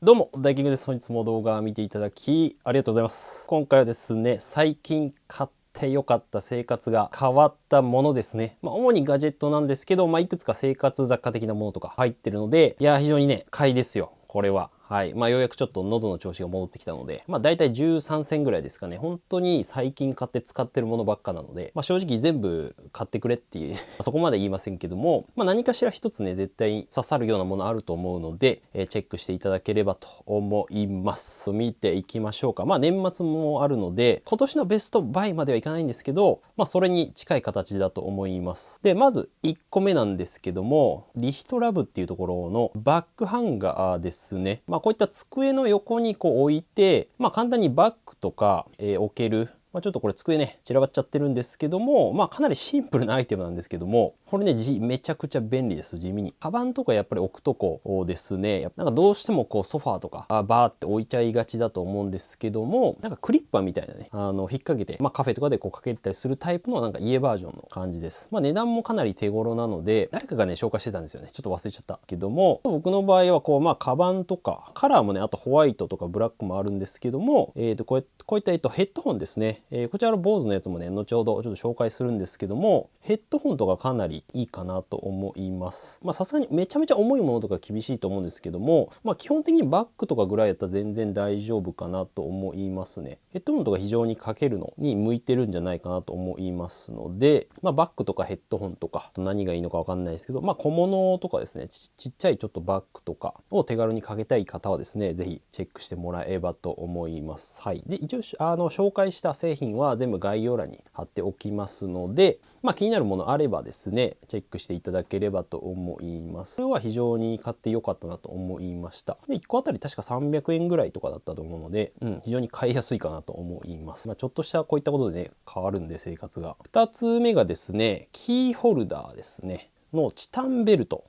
どうも大キングです。本日も動画を見ていただきありがとうございます。今回はですね、最近買ってよかった生活が変わったものですね。主にガジェットなんですけど、いくつか生活雑貨的なものとか入ってるので、いや非常にね買いですよこれは。はい。ようやくちょっと喉の調子が戻ってきたので、だいたい13銭ぐらいですかね。本当に最近買って使ってるものばっかなので、正直全部買ってくれっていうそこまで言いませんけども、何かしら一つね、絶対に刺さるようなものあると思うので、チェックしていただければと思います。見ていきましょうか。年末もあるので、今年のベストバイまではいかないんですけど、それに近い形だと思います。で、まず1個目なんですけども、リヒトラブっていうところのバックハンガーですね。こういった机の横に置いて、簡単にバッグとか、置ける。ちょっとこれ机ね散らばっちゃってるんですけども、かなりシンプルなアイテムなんですけども、これねめちゃくちゃ便利です。地味にカバンとかやっぱり置くとこですね、なんかどうしてもソファーとかバーって置いちゃいがちだと思うんですけども、なんかクリッパーみたいなね、引っ掛けて、カフェとかでかけたりするタイプのなんか家バージョンの感じです。値段もかなり手頃なので、誰かがね紹介してたんですよね。ちょっと忘れちゃったけども、僕の場合はカバンとかカラーもね、あとホワイトとかブラックもあるんですけども、こういったヘッドホンですね、こちらの坊主のやつもね後ほどちょっと紹介するんですけども、ヘッドホンとかかなりいいかなと思います。さすがにめちゃめちゃ重いものとか厳しいと思うんですけども、基本的にバッグとかぐらいやったら全然大丈夫かなと思いますね。ヘッドホンとか非常にかけるのに向いてるんじゃないかなと思いますので、バッグとかヘッドホンとか何がいいのか分かんないですけど、小物とかですね、ちっちゃいちょっとバッグとかを手軽にかけたい方はですね、是非チェックしてもらえばと思います。はい。で、一応紹介した製品は全部概要欄に貼っておきますので、気になるものあればですねチェックしていただければと思います。これは非常に買ってよかったなと思いました。で、1個あたり確か300円ぐらいとかだったと思うので、非常に買いやすいかなと思います。ちょっとしたこういったことでね変わるんで生活が。2つ目がですね、キーホルダーですねのチタンベルト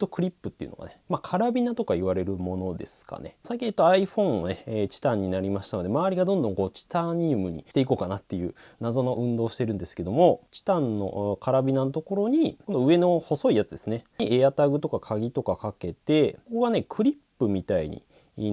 クリップっていうのがね、カラビナとか言われるものですかね。最近iPhone ね、チタンになりましたので、周りがどんどんチタニウムにしていこうかなっていう謎の運動をしてるんですけども、チタンのカラビナのところにこの上の細いやつですね、エアタグとか鍵とかかけて、ここがねクリップみたいに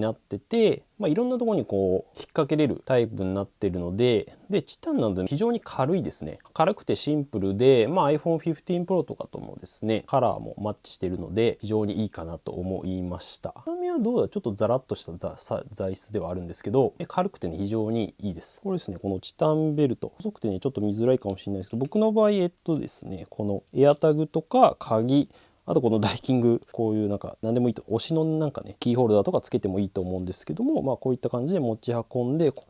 なってて、いろんなところに引っ掛けれるタイプになってるので、チタンなので非常に軽いですね。軽くてシンプルで、iPhone 15 Pro とかともですねカラーもマッチしてるので非常にいいかなと思いました。見た目はどうだ、ちょっとザラッとした材質ではあるんですけど、軽くてね非常にいいです。これですね、このチタンベルト、細くてねちょっと見づらいかもしれないですけど、僕の場合ですね、このエアタグとか鍵、あとこのダイキング、こういうなんか何でもいいと、推しのなんかねキーホルダーとかつけてもいいと思うんですけども、こういった感じで持ち運んで、こ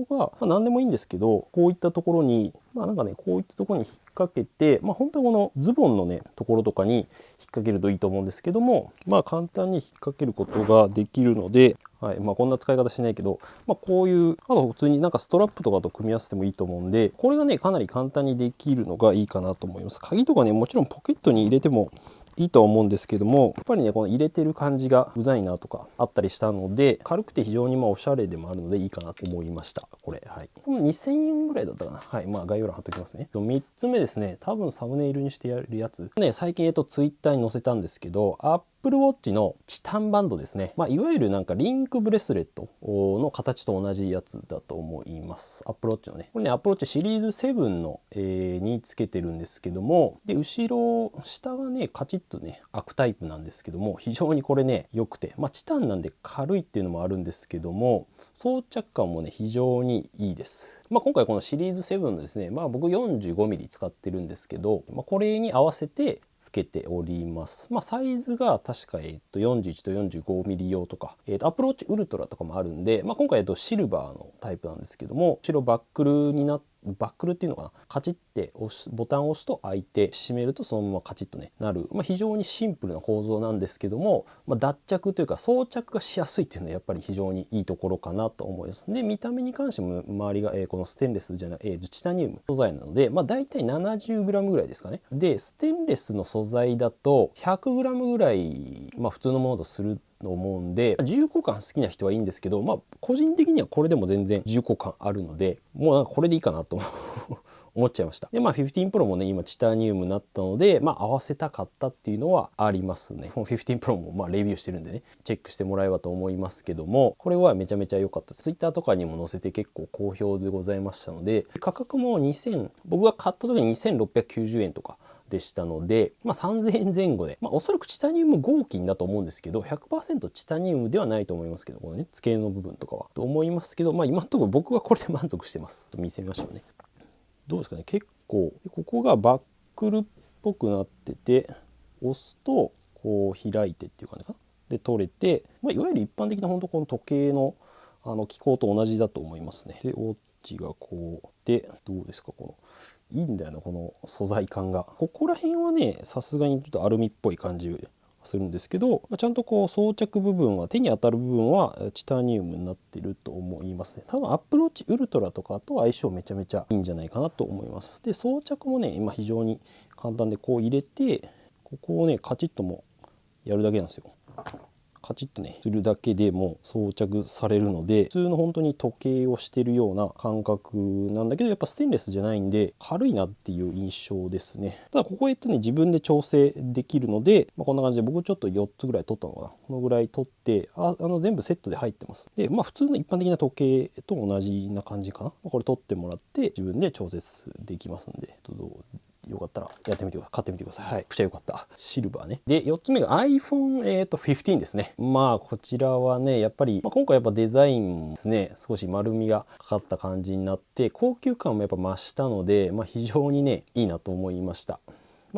こが、何でもいいんですけど、こういったところになんかねこういったところに引っ掛けて、本当はこのズボンのねところとかに引っ掛けるといいと思うんですけども、簡単に引っ掛けることができるので、はい、こんな使い方しないけど、こういう、あと普通になんかストラップとかと組み合わせてもいいと思うんで、これがねかなり簡単にできるのがいいかなと思います。鍵とかねもちろんポケットに入れてもいいとは思うんですけども、やっぱりねこの入れてる感じがうざいなとかあったりしたので、軽くて非常におしゃれでもあるのでいいかなと思いました。これ、はい、この2000円ぐらいだったかな。はい、概要欄貼っておきますね。3つ目ですね、多分サムネイルにしてやるやつね、最近ツイッターに載せたんですけど、Apple Watch のチタンバンドですね。いわゆるなんかリンクブレスレットの形と同じやつだと思います。Apple Watch のね。これね、Apple Watch シリーズ7の、につけてるんですけども、で、後ろ、下がね、カチッとね、開くタイプなんですけども、非常にこれね、良くて、チタンなんで軽いっていうのもあるんですけども、装着感もね、非常にいいです。今回このシリーズ7のですね、僕 45mm 使ってるんですけど、これに合わせてつけております。サイズが確か41と 45mm 用とか、Apple Watch Ultra とかもあるんで、今回シルバーのタイプなんですけども、後ろバックルになってバックルっていうのかな、カチッてボタンを押すと開いて、閉めるとそのままカチッとねなる、非常にシンプルな構造なんですけども、脱着というか装着がしやすいっていうのはやっぱり非常にいいところかなと思います。で、見た目に関しても周りが、このステンレスじゃない、チタニウム素材なので、だいたい 70g ぐらいですかね。で、ステンレスの素材だと 100g ぐらい、普通のものとすると思うんで、重厚感好きな人はいいんですけど、個人的にはこれでも全然重厚感あるので、もうなんかこれでいいかなと思っちゃいました。で15 Pro もね今チタニウムになったので合わせたかったっていうのはありますね。この15 Pro もレビューしてるんでねチェックしてもらえばと思いますけども、これはめちゃめちゃ良かったです。 Twitter とかにも載せて結構好評でございましたので、価格も僕が買った時に2690円とかでしたので、3000円前後で、おそらくチタニウム合金だと思うんですけど 100% チタニウムではないと思いますけど、このね付け根の部分とかはと思いますけど、今のところ僕はこれで満足してます。見せましょうね。どうですかね。結構ここがバックルっぽくなってて、押すとこう開いてっていう感じかなで取れて、いわゆる一般的な本当この時計の機構と同じだと思いますね。でオッチがこうで、どうですか、このいいんだよなこの素材感が。ここら辺はねさすがにちょっとアルミっぽい感じするんですけど、ちゃんとこう装着部分は手に当たる部分はチタニウムになってると思いますね。多分アップルウォッチウルトラとかと相性めちゃめちゃいいんじゃないかなと思います。で装着もね今非常に簡単で、こう入れてここをねカチッともやるだけなんですよ。カチッとねするだけでもう装着されるので、普通の本当に時計をしてるような感覚なんだけど、やっぱステンレスじゃないんで軽いなっていう印象ですね。ただここへね自分で調整できるので、こんな感じで僕ちょっと4つぐらい取ったのかな、このぐらい取って全部セットで入ってます。で普通の一般的な時計と同じな感じかな。これ取ってもらって自分で調節できますんで、よかったらやってみてください。買ってみてください。はい。めっちゃよかった。シルバーね。で、4つ目が iPhone、15ですね。こちらはね、やっぱり、今回やっぱデザインですね、少し丸みがかかった感じになって、高級感もやっぱ増したので、非常にね、いいなと思いました。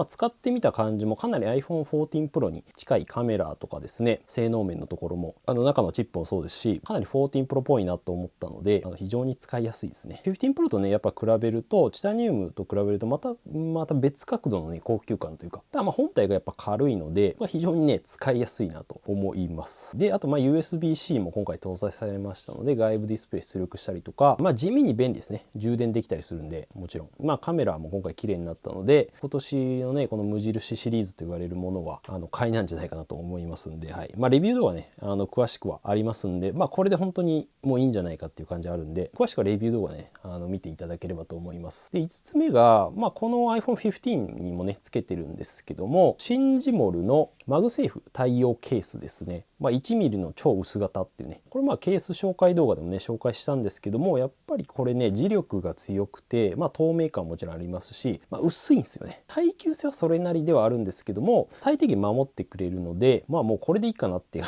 使ってみた感じもかなり iPhone 14 Pro に近いカメラとかですね、性能面のところも中のチップもそうですし、かなり14 Pro っぽいなと思ったので非常に使いやすいですね。15 Pro とねやっぱ比べると、チタニウムと比べるとまた別角度のね高級感というか、ただ本体がやっぱ軽いので、非常にね使いやすいなと思います。であとUSB-C も今回搭載されましたので、外部ディスプレイ出力したりとか、地味に便利ですね。充電できたりするんで、もちろんカメラも今回綺麗になったので、今年のねこの無印シリーズと言われるものは買いなんじゃないかなと思いますんで、はい。レビュー動画ね詳しくはありますんで、これで本当にもういいんじゃないかっていう感じあるんで、詳しくはレビュー動画ね見ていただければと思います。で5つ目がこの iPhone 15にもねつけてるんですけども、シンジモルのマグセーフ対応ケースですね。1ミリの超薄型っていうね、これケース紹介動画でもね紹介したんですけども、やっぱりこれね磁力が強くて、透明感もちろんありますし、薄いんですよね。耐久性はそれなりではあるんですけども、最低限守ってくれるので、もうこれでいいかなって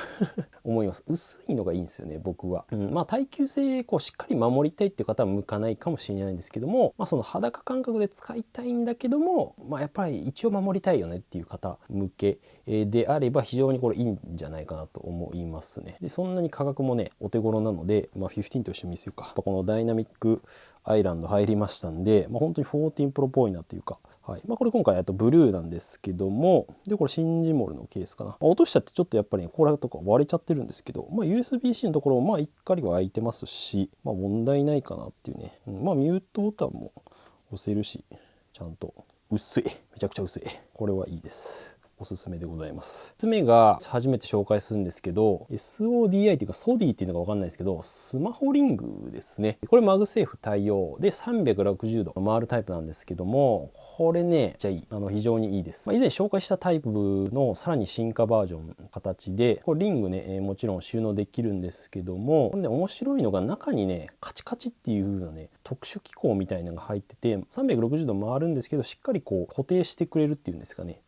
思います。薄いのがいいんですよね僕は。耐久性しっかり守りたいっていう方は向かないかもしれないんですけども、その裸感覚で使いたいんだけども、やっぱり一応守りたいよねっていう方向けであれば非常にこれいいんじゃないかなと思いますね。でそんなに価格もねお手頃なので、15と一緒に見せようか。このダイナミックアイランド入りましたんで、本当に14 Pro っぽいなというか、はい。これ今回ブルーなんですけども、でこれシンジモルのケースかな。落としちゃってちょっとやっぱりねこれとか割れちゃってるんですけど、USB-C のところも一回は開いてますし、問題ないかなっていうね。ミュートボタンも押せるし、ちゃんと薄い、めちゃくちゃ薄い。これはいいです。おすすめでございます。1つ目が初めて紹介するんですけど、 SODI っていうかソディっていうのか分かんないですけど、スマホリングですね。これマグセーフ対応で360度回るタイプなんですけども、これねじゃあいい非常にいいです。以前紹介したタイプのさらに進化バージョンの形で、これリングねもちろん収納できるんですけども、これね面白いのが中にねカチカチっていう風なね特殊機構みたいなのが入ってて、360度回るんですけど、しっかりこう固定してくれるっていうんですかね。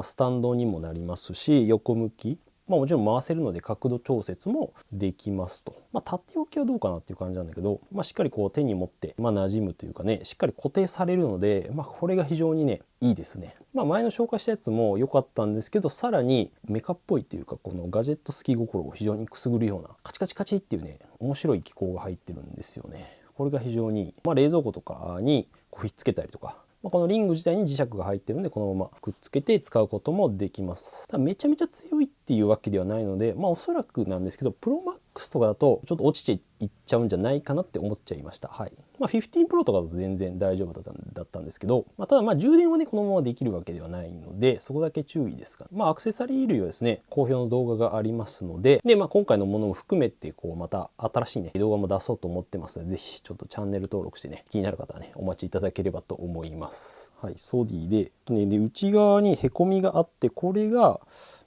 スタンドにもなりますし、横向き、もちろん回せるので角度調節もできますと。縦置きはどうかなっていう感じなんだけど、しっかりこう手に持って馴染むというかね、しっかり固定されるので、これが非常にねいいですね。前の紹介したやつも良かったんですけど、さらにメカっぽいというか、このガジェット好き心を非常にくすぐるようなカチカチカチっていうね面白い機構が入ってるんですよね。これが非常にいい。冷蔵庫とかにこうひっつけたりとか、このリング自体に磁石が入ってるので、このままくっつけて使うこともできます。ただめちゃめちゃ強いっていうわけではないので、おそらくなんですけど、プロマックスとかだとちょっと落ちていっちゃうんじゃないかなって思っちゃいました。はい。15 Pro とかだと全然大丈夫だったんですけど、ただ充電はねこのままできるわけではないので、そこだけ注意ですが、アクセサリー類はですね好評の動画がありますので、今回のものも含めてまた新しいね動画も出そうと思ってますので、ぜひちょっとチャンネル登録してね、気になる方はねお待ちいただければと思います。はい、ソディで内側にへこみがあって、これが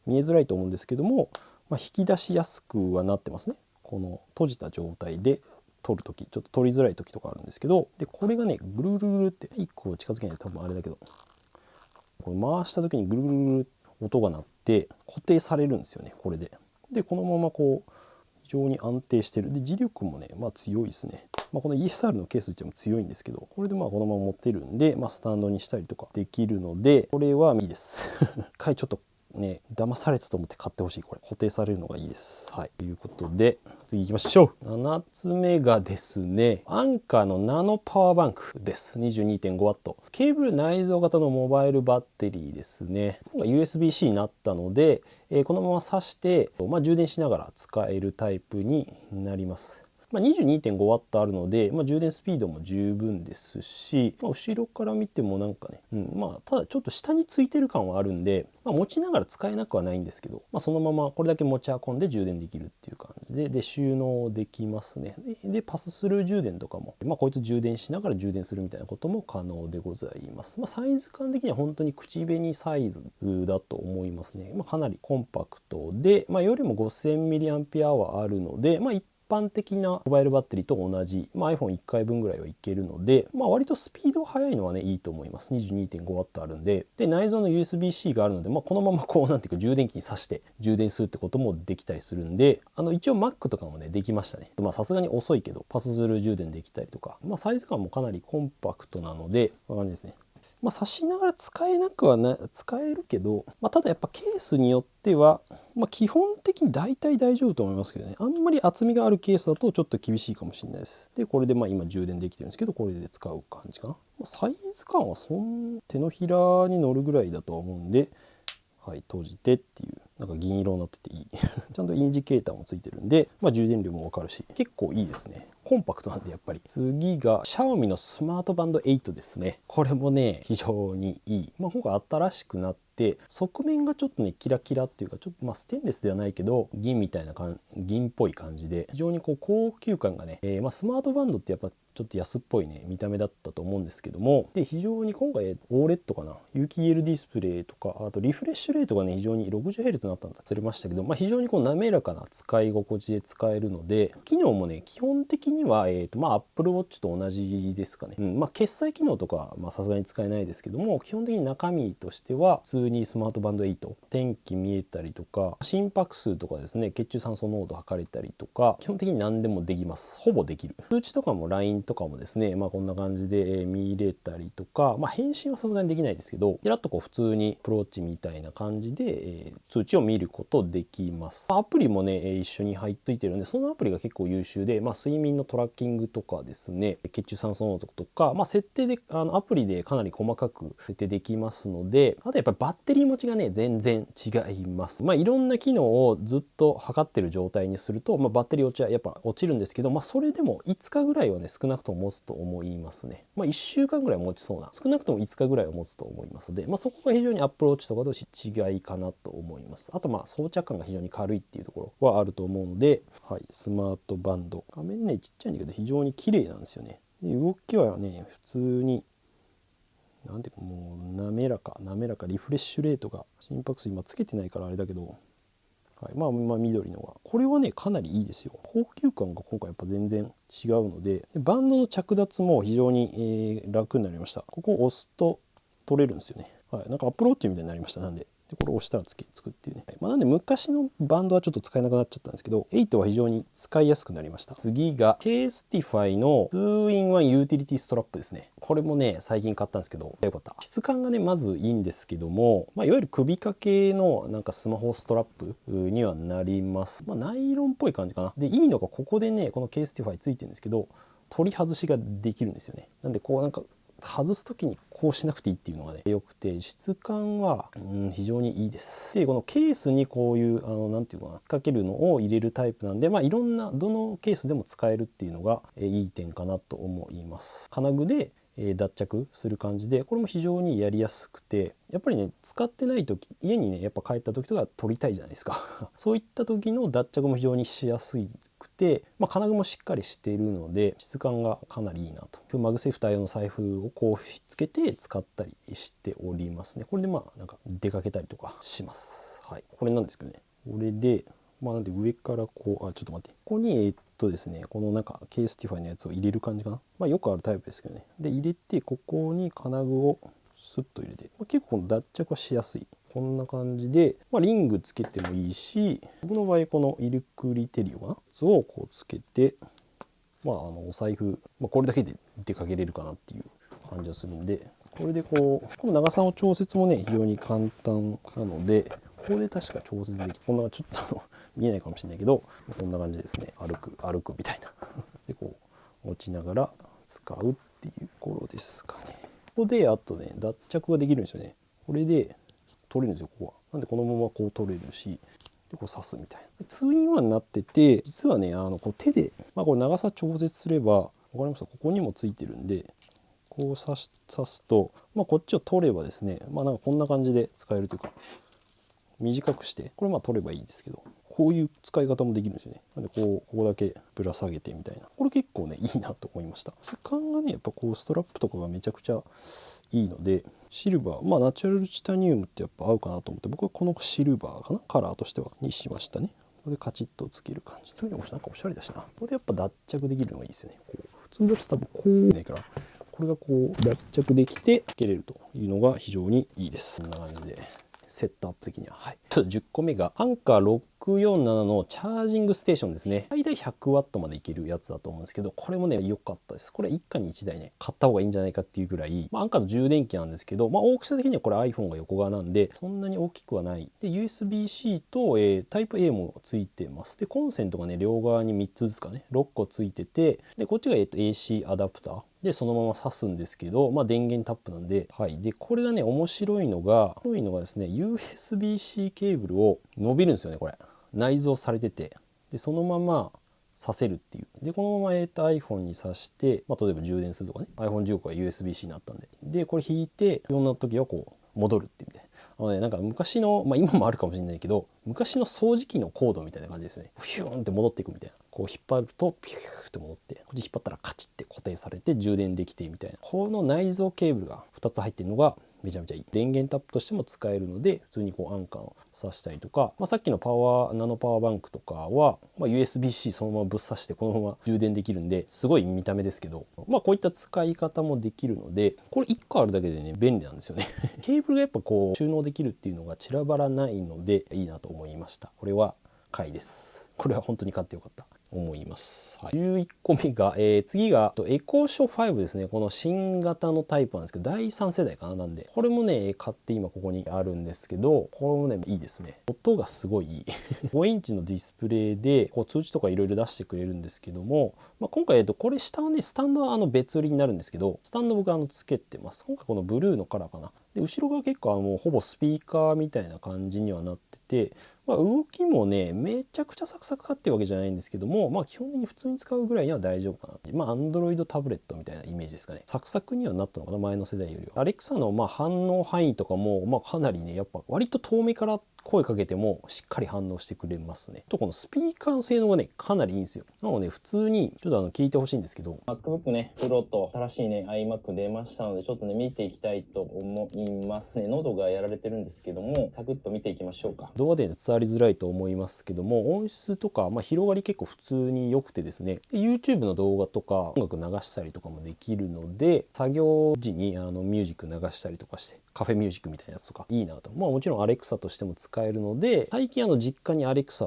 見えづらいと思うんですけども、引き出しやすくはなってますね。この閉じた状態で取るとき、ちょっと取りづらい時とかあるんですけど、でこれがねぐるぐるぐるって1個近づけないと多分あれだけど、これ回した時にぐるぐるぐる音が鳴って固定されるんですよね、これで。でこのまま非常に安定してる。で磁力もね強いですね。この ESR のケースっても強いんですけど、これでこのまま持ってるんで、スタンドにしたりとかできるので、これはいいです一回ちょっとね騙されたと思って買ってほしい。これ固定されるのがいいです。はい、ということで次行きましょう。7つ目がですね、アンカーのナノパワーバンクです。 22.5W ケーブル内蔵型のモバイルバッテリーですね。今回 USB-C になったので、このまま挿して、充電しながら使えるタイプになります。22.5W あるので、充電スピードも十分ですし、後ろから見てもなんかね、ただちょっと下についてる感はあるんで、持ちながら使えなくはないんですけど、そのままこれだけ持ち運んで充電できるっていう感じで収納できますね。でパススルー充電とかも、こいつ充電しながら充電するみたいなことも可能でございます。サイズ感的には本当に口紅サイズだと思いますね。かなりコンパクトで、よりも 5000mAh あるので、一般的なモバイルバッテリーと同じ、iPhone1 回分ぐらいはいけるので、割とスピード速いのはねいいと思います。 22.5W あるんで、内蔵の USB-C があるので、このままなんていうか充電器に挿して充電するってこともできたりするんで、一応 Mac とかもねできましたね。さすがに遅いけどパススルー充電できたりとか、サイズ感もかなりコンパクトなので、こんな感じですね。挿しながら使えなくはない、使えるけど、ただやっぱケースによっては、基本的に大体大丈夫と思いますけどね。あんまり厚みがあるケースだとちょっと厳しいかもしれないです。でこれで今充電できてるんですけど、これで使う感じかな。サイズ感は手のひらに乗るぐらいだとは思うんで、はい、閉じてっていう、なんか銀色になってていいちゃんとインジケーターもついてるんで、充電量もわかるし結構いいですね。コンパクトなんで。やっぱり次がシャオミのスマートバンド8ですね。これもね非常にいい。今回新しくなって側面がちょっとねキラキラっていうか、ちょっとステンレスではないけど銀みたいな銀っぽい感じで、非常に高級感がね、スマートバンドってやっぱちょっと安っぽいね見た目だったと思うんですけども、で非常に今回 OLED かな、有機 EL ディスプレイとか、あとリフレッシュレートがね非常に 60Hz になったんだ忘れましたけど、非常に滑らかな使い心地で使えるので、機能もね基本的にはApple Watch と同じですかね。決済機能とかさすがに使えないですけども、基本的に中身としては普通にスマートバンド8、天気見えたりとか、心拍数とかですね、血中酸素濃度測れたりとか、基本的に何でもできます。ほぼできる。通知とかも LINE とかもですね、こんな感じで見れたりとか、返信はさすがにできないですけど、ちらっと普通にプローチみたいな感じで、通知を見ることできます。アプリもね一緒に入っついてるんで、そのアプリが結構優秀で、睡眠のトラッキングとかですね、血中酸素濃度とか、設定でアプリでかなり細かく設定できますので、あとやっぱりバッテリー持ちがね全然違います。いろんな機能をずっと測ってる状態にすると、バッテリー落ちはやっぱ落ちるんですけど、それでも5日ぐらいはね少なくとも持つと思いますね。1週間ぐらい持ちそうな、少なくとも5日ぐらいは持つと思いますので、そこが非常に Apple Watch とかと違いかなと思います。あと装着感が非常に軽いっていうところはあると思うので、はい、スマートバンド、画面ねちっちゃいんだけど非常に綺麗なんですよね。で動きはね普通になんていうか、もう滑らかリフレッシュレートが、心拍数今つけてないからあれだけど、はい、緑のがこれはねかなりいいですよ。高級感が今回やっぱ全然違うので、バンドの着脱も非常に、楽になりました。ここを押すと取れるんですよね。はい、なんかアプローチみたいになりました。なんでこれを押したらつくっていうね。なんで昔のバンドはちょっと使えなくなっちゃったんですけど、8は非常に使いやすくなりました。次が K-Stify の 2-in-1 ユーティリティストラップですね。これもね最近買ったんですけどよかった。質感がねまずいいんですけども、いわゆる首掛けのなんかスマホストラップにはなります。ナイロンっぽい感じかな。でいいのがここでねこの K-Stify ついてるんですけど、取り外しができるんですよね。なんでなんか外す時にこうしなくていいっていうのがね良くて、質感は非常にいいです。でこのケースにこういうなんていうかな、かけるのを入れるタイプなんで、いろんなどのケースでも使えるっていうのがいい点かなと思います。金具で脱着する感じで、これも非常にやりやすくて、やっぱりね使ってない時、家にねやっぱ帰った時とか取りたいじゃないですかそういった時の脱着も非常にしやすくて、金具もしっかりしているので質感がかなりいいなと。マグセーフ対応の財布をこうひっつけて使ったりしておりますね。これでなんか出かけたりとかします。はい、これなんですけどね、これでなんで上からこうちょっと待って、ここにですね、このなんかケースティファイのやつを入れる感じかな。よくあるタイプですけどね。で入れて、ここに金具をスッと入れて、結構この脱着はしやすい。こんな感じで、リングつけてもいいし、僕の場合このイルクリテリオかなをこうつけて、お財布、これだけで出かけれるかなっていう感じがするんで、これでこの長さの調節もね非常に簡単なので、ここで確か調節できて、こんなちょっと見えないかもしれないけど、こんな感じですね。歩くみたいなでこう持ちながら使うっていうところですかね。ここであとね脱着ができるんですよね。これで取れるんですよ、ここは。なんでこのままこう取れるし、でこう刺すみたいな。2 in 1になってて、実はねこう手で、これ長さ調節すれば、分かりますか、ここにもついてるんで、こう刺すと、こっちを取ればですね、なんかこんな感じで使えるというか、短くしてこれ取ればいいですけど、こういう使い方もできるんですよね。なんでここだけぶら下げてみたいな、これ結構ねいいなと思いました。質感がねやっぱこうストラップとかがめちゃくちゃいいので、シルバーナチュラルチタニウムってやっぱ合うかなと思って、僕はこのシルバーかな、カラーとしてはにしましたね。ここでカチッとつける感じで、なんかおしゃれだしな。ここでやっぱ脱着できるのがいいですよね。こう普通だと多分こうないから、これがこう脱着できてつけれるというのが非常にいいです。こんな感じでセットアップ的には。はい、10個目がアンカー647のチャージングステーションですね。最大 100W までいけるやつだと思うんですけど、これもね良かったです。これ一家に1台ね買った方がいいんじゃないかっていうぐらい、アンカーの充電器なんですけど、大きさ的にはこれ iPhone が横側なんでそんなに大きくはない。で USB-C と、タイプ A もついてます。でコンセントがね両側に3つずつかね6個ついてて、でこっちが、AC アダプターでそのまま挿すんですけど、電源タップなんで、はい。でこれがね面白いのがですね、 USB-C ケーブルを伸びるんですよね。これ内蔵されてて、でそのまま挿せるっていう。でこのままiPhone に挿して、例えば充電するとかね、 iPhone15 が USB-C になったんで、これ引いていろんな時はこう戻るってみたいな。なんか昔の、今もあるかもしれないけど、昔の掃除機のコードみたいな感じですよね。フューンって戻っていくみたいな。こう引っ張るとピューって戻って、こっち引っ張ったらカチッて固定されて充電できてみたいな。この内蔵ケーブルが2つ入ってるのがめちゃめちゃいい。電源タップとしても使えるので、普通にこうアンカーを挿したりとか、さっきのナノパワーバンクとかは、USB-C そのままぶっ挿してこのまま充電できるんで、すごい見た目ですけど、こういった使い方もできるので、これ1個あるだけでね便利なんですよねケーブルがやっぱこう収納できるっていうのが散らばらないのでいいなと思いました。これは買いです。これは本当に買ってよかった思います。はい、11個目が、次がエコーショ5ですね。この新型のタイプなんですけど、第3世代かな。なんでこれもね買って今ここにあるんですけど、これもねいいですね。音がすごいいい5インチのディスプレイでこう通知とかいろいろ出してくれるんですけども、今回これ下はねスタンドは別売りになるんですけど、スタンド僕つけてます。今回このブルーのカラーかな。で後ろが結構もうほぼスピーカーみたいな感じにはなってて、動きもねめちゃくちゃサクサクかっていうわけじゃないんですけども、基本的に普通に使うぐらいには大丈夫かなって。Android タブレットみたいなイメージですかね。サクサクにはなったのかな、前の世代よりは。Alexa の反応範囲とかもかなりねやっぱ割と遠目から声かけてもしっかり反応してくれますね。とこのスピーカーの性能がねかなりいいんですよ。なので普通にちょっと聞いてほしいんですけど、 MacBook ね Pro と新しいね iMac 出ましたので、ちょっとね見ていきたいと思いますね。喉がやられてるんですけども、サクッと見ていきましょうか。動画で伝わりづらいと思いますけども、音質とか、広がり結構普通に良くてですね、で YouTube の動画とか音楽流したりとかもできるので、作業時にミュージック流したりとかして、カフェミュージックみたいなやつとかいいなと。もちろん Alexa としても使えるので、最近実家に Alexa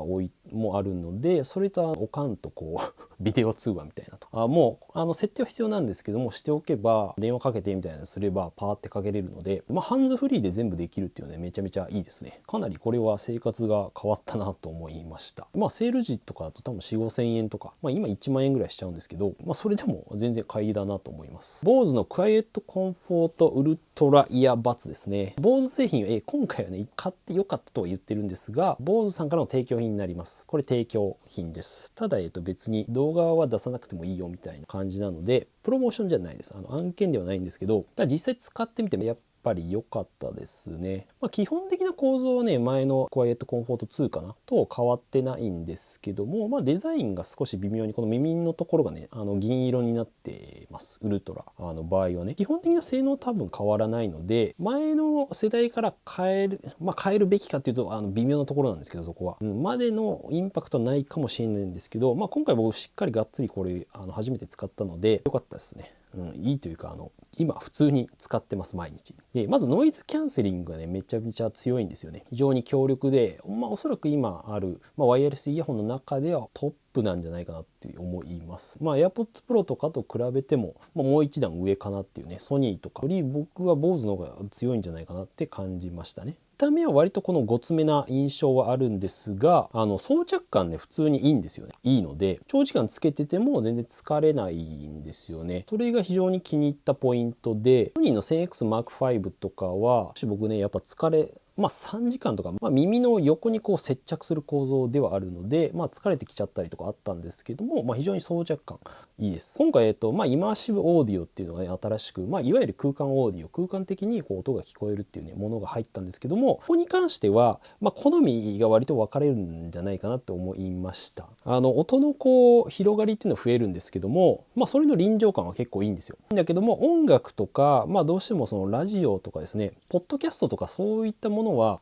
もあるので、それとおかんとこうビデオ通話みたいなと。もう設定は必要なんですけども、しておけば電話かけてみたいなのすればパーってかけれるので、ハンズフリーで全部できるっていうのはめちゃめちゃいいですね。かなりこれは生活が変わったなと思いました。セール時とかだと多分4、5千円とか、今1万円ぐらいしちゃうんですけど、それでも全然買いだなと思います。BOSE のクワイエットコンフォートウルトライヤーバツですね。BOSE 製品今回はね買ってよかったとは言ってるんですが、 BOSE さんからの提供品になります。これ提供品です。ただ別に動画は出さなくてもいいよみたいな感じなので、プロモーションじゃないです。案件ではないんですけど、ただ実際使ってみてやっぱり良かったですね。基本的な構造はね、前のクワイエットコンフォート2かなと変わってないんですけども、デザインが少し微妙にこの耳のところがね銀色になってます。ウルトラ場合はね、基本的な性能多分変わらないので、前の世代から変えるべきかっていうと微妙なところなんですけど、そこは、までのインパクトはないかもしれないんですけど、今回僕しっかりがっつりこれ初めて使ったので良かったですね。いいというか今普通に使ってます、毎日。でまずノイズキャンセリングがねめちゃめちゃ強いんですよね。非常に強力で、おそらく今ある、ワイヤレスイヤホンの中ではトップなんじゃないかなって思います。AirPods Pro とかと比べても、もう一段上かなっていうね。ソニーとかより僕は BOSE の方が強いんじゃないかなって感じましたね。見た目は割とこのごつめな印象はあるんですが、装着感ね普通にいいんですよね。いいので長時間つけてても全然疲れないんですよね。それが非常に気に入ったポイントで、ソニーの 1000XM5 とかは僕ねやっぱ疲れ3時間とか、耳の横にこう接着する構造ではあるので、疲れてきちゃったりとかあったんですけども、非常に装着感いいです。今回イマーシブオーディオっていうのがね新しく、いわゆる空間オーディオ、空間的にこう音が聞こえるっていうねものが入ったんですけども、ここに関しては好みが割と分かれるんじゃないかなと思いました。音のこう広がりっていうのは増えるんですけども、それの臨場感は結構いいんですよ。だけども音楽とか、どうしてもそのラジオとかですね、ポッドキャストとかそういったものは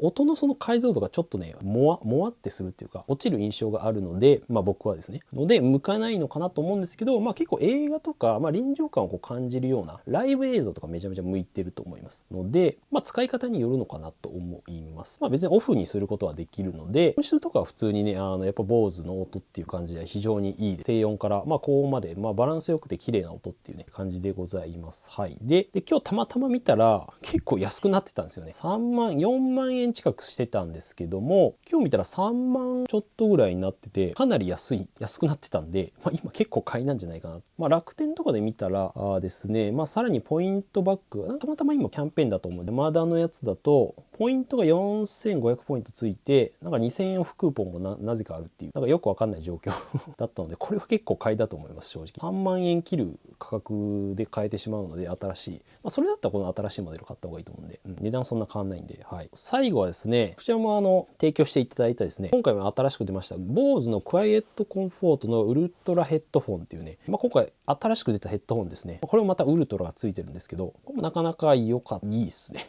音のその解像度がちょっとねもわってするっていうか落ちる印象があるので、僕はですね向かないのかなと思うんですけど、結構映画とか、臨場感をこう感じるようなライブ映像とかめちゃめちゃ向いてると思いますので、使い方によるのかなと思います。別にオフにすることはできるので、音質とかは普通にねやっぱ BOSE の音っていう感じで非常にいい低音から高音までバランスよくて綺麗な音っていうね感じでございます。はい。で今日たまたま見たら結構安くなってたんですよね。4万円近くしてたんですけども、今日見たら3万ちょっとぐらいになってて、かなり安くなってたんで、今結構買いなんじゃないかな。楽天とかで見たらですね、さらにポイントバック、たまたま今キャンペーンだと思うんで、まだのやつだとポイントが4500ポイントついて、2000円オフクーポンもなぜかあるっていう、よくわかんない状況だったので、これは結構買いだと思います。正直3万円切る価格で買えてしまうので、新しい、それだったらこの新しいモデル買った方がいいと思うんで、値段そんな変わんないんで、はい。最後はですね、こちらも提供していただいたですね、今回も新しく出ました BOSE のクワイエットコンフォートのウルトラヘッドフォンっていうね、今回新しく出たヘッドホンですね。これもまたウルトラがついてるんですけど、これもなかなかいいですね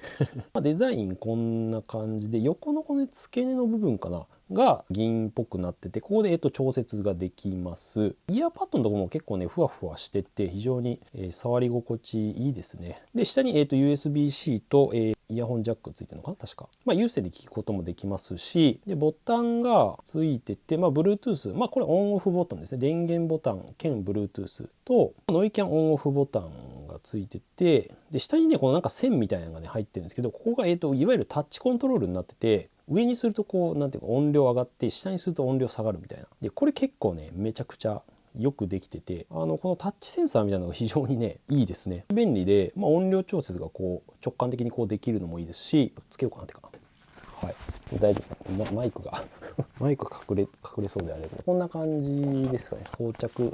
デザインこんな感じで、横のこの付け根の部分かなが銀っぽくなってて、ここで調節ができます。イヤーパッドのところも結構ねふわふわしてて非常に触り心地いいですね。で下にUSB-C とイヤホンジャックついてるのかな確か。有線で聞くこともできますし、でボタンがついてて、Bluetooth、これオンオフボタンですね。電源ボタン兼 Bluetooth とノイキャンオンオフボタンがついてて、で下にねこの線みたいなのがね入ってるんですけど、ここがいわゆるタッチコントロールになってて、上にするとなんていうか音量上がって、下にすると音量下がるみたいな。でこれ結構ねめちゃくちゃよくできてて、このタッチセンサーみたいなのが非常にねいいですね。便利で、音量調節が直感的にできるのもいいですし、つけようかなってか。はい、大丈夫。マイクが隠れそうであれば、こんな感じですかね。装着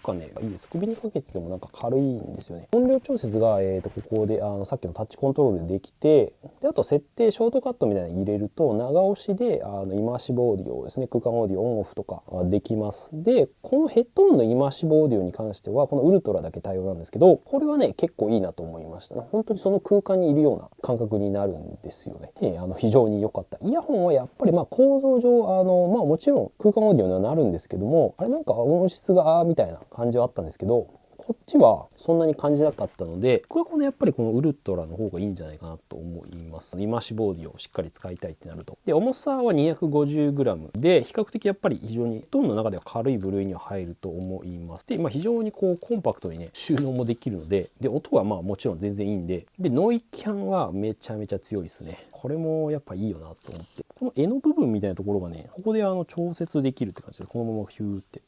感ねいいです。首にかけてても軽いんですよね。音量調節がここでさっきのタッチコントロールでできて、であと設定ショートカットみたいなの入れると長押しでイマーシブオーディオですね、空間オーディオオンオフとかできます。でこのヘッドホンのイマーシブオーディオに関してはこのウルトラだけ対応なんですけど、これはね結構いいなと思いました。本当にその空間にいるような感覚になるんですよね。非常に良かった。イヤホンはやっぱり構造上もちろん空間オーディオにはなるんですけども、あれ音質がみたいな感じはあったんですけど、こっちはそんなに感じなかったので、僕はこのやっぱりこのウルトラの方がいいんじゃないかなと思います。今脂肪をしっかり使いたいってなると。で、重さは 250g で、比較的やっぱり非常にトーンの中では軽い部類には入ると思います。で、非常にこうコンパクトにね、収納もできるので、で、音はもちろん全然いいんで、で、ノイキャンはめちゃめちゃ強いですね。これもやっぱいいよなと思って。この柄の部分みたいなところがね、ここで調節できるって感じで、このままヒューって。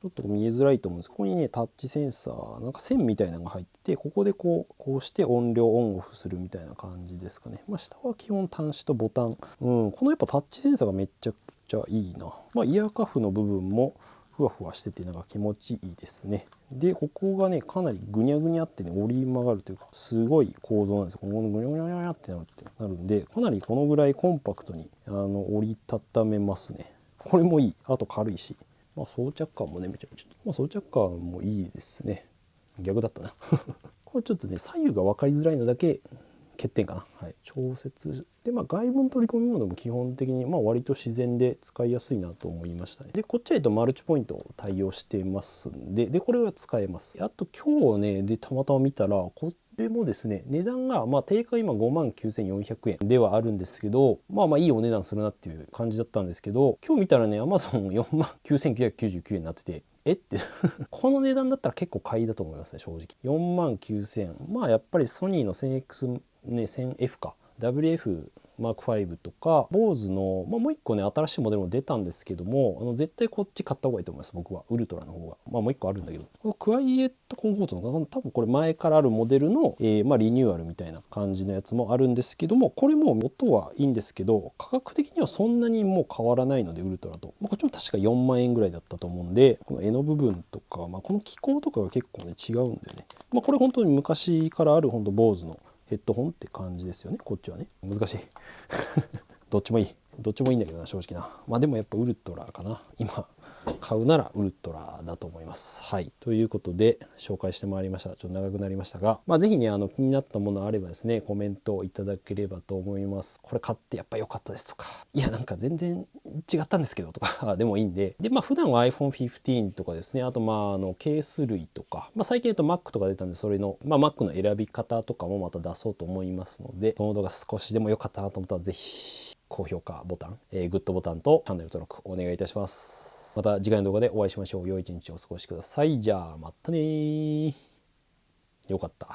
ちょっと見えづらいと思うんです。ここにね、タッチセンサー、なんか線みたいなのが入ってて、ここでこうして音量オンオフするみたいな感じですかね。下は基本端子とボタン。このやっぱタッチセンサーがめちゃくちゃいいな。イヤーカフの部分もふわふわしててなんか気持ちいいですね。で、ここがね、かなりぐにゃぐにゃってね、折り曲がるというか、すごい構造なんですよ。このぐにゃぐにゃぐにゃってなるんで、かなりこのぐらいコンパクトに折りたためますね。これもいい。あと軽いし。装着感もねめちゃめちゃ装着感もいいですね。逆だったなこれちょっとね左右が分かりづらいのだけ欠点かな。はい、調節で外部の取り込みモードも基本的に割と自然で使いやすいなと思いましたね。でこっちはマルチポイントを対応してますんでこれは使えます。あと今日ねでたまたま見たらこれもですね値段が定価今59,400円ではあるんですけどいいお値段するなっていう感じだったんですけど、今日見たらね Amazon49,999 円になっててってこの値段だったら結構買いだと思いますね正直。49,000やっぱりソニーの 1000X ね 1000F か WF M5 とか BOSE の、もう一個ね新しいモデルも出たんですけども絶対こっち買った方がいいと思います。僕はウルトラの方がもう一個あるんだけど、このクワイエットコンフォートの多分これ前からあるモデルの、リニューアルみたいな感じのやつもあるんですけども、これも音はいいんですけど価格的にはそんなにもう変わらないのでウルトラと、こっちも確か4万円ぐらいだったと思うんで、この柄の部分とか、この機構とかが結構ね違うんだよね。これ本当に昔からある本当 BOSE のヘッドホンって感じですよね。こっちはね難しいどっちもいいんだけどな正直な。でもやっぱウルトラかな。今買うならウルトラだと思います。はい、ということで紹介してまいりました。ちょっと長くなりましたが、是非ね気になったものあればですねコメントいただければと思います。これ買ってやっぱ良かったですとか、いやなんか全然違ったんですけどとかでもいいんで、普段は iPhone15 とかですね、あとケース類とか、最近だと Mac とか出たんでそれの、Mac の選び方とかもまた出そうと思いますので、この動画少しでも良かったなと思ったら是非高評価ボタン、グッドボタンとチャンネル登録お願いいたします。また次回の動画でお会いしましょう。良い一日をお過ごしください。じゃあまたね。よかった。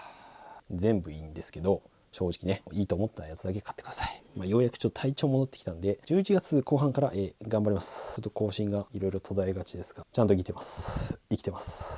全部いいんですけど正直ねいいと思ったやつだけ買ってください。ようやくちょっと体調戻ってきたんで11月後半から、頑張ります。ちょっと更新がいろいろ途絶えがちですがちゃんと生きてます。